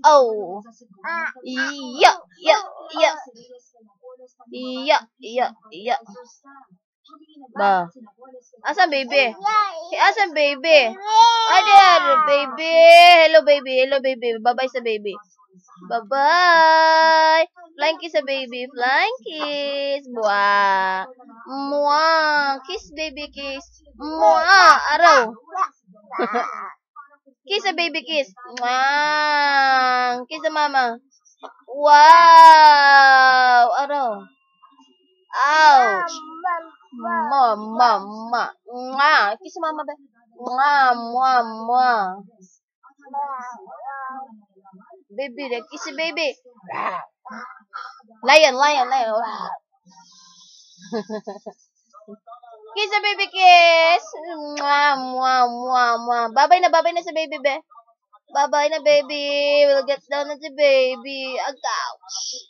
Oh. Iya, iya, iya. Iya, iya, iya. Ba. Asan baby? Asan baby? Ada baby. Hello baby. Hello baby. Bye-bye sa baby. Bye-bye. Flying kiss sa baby. Flying kiss. Mwah. Mwah. Kiss baby kiss. Mwah. Araw. Kiss sa baby kiss. Mwah. Kiss sa mama. Wow. Araw. Ouch. Mama. Mwah. Kiss sa mama ba? Mwah. Mwah. Mwah. Baby, kiss si baby. Lion. Kiss the baby, kiss. Mwah, mwah, mwah, mwah. Babay na sa baby, be. Babay na, baby. We'll get down na si baby. Agouch.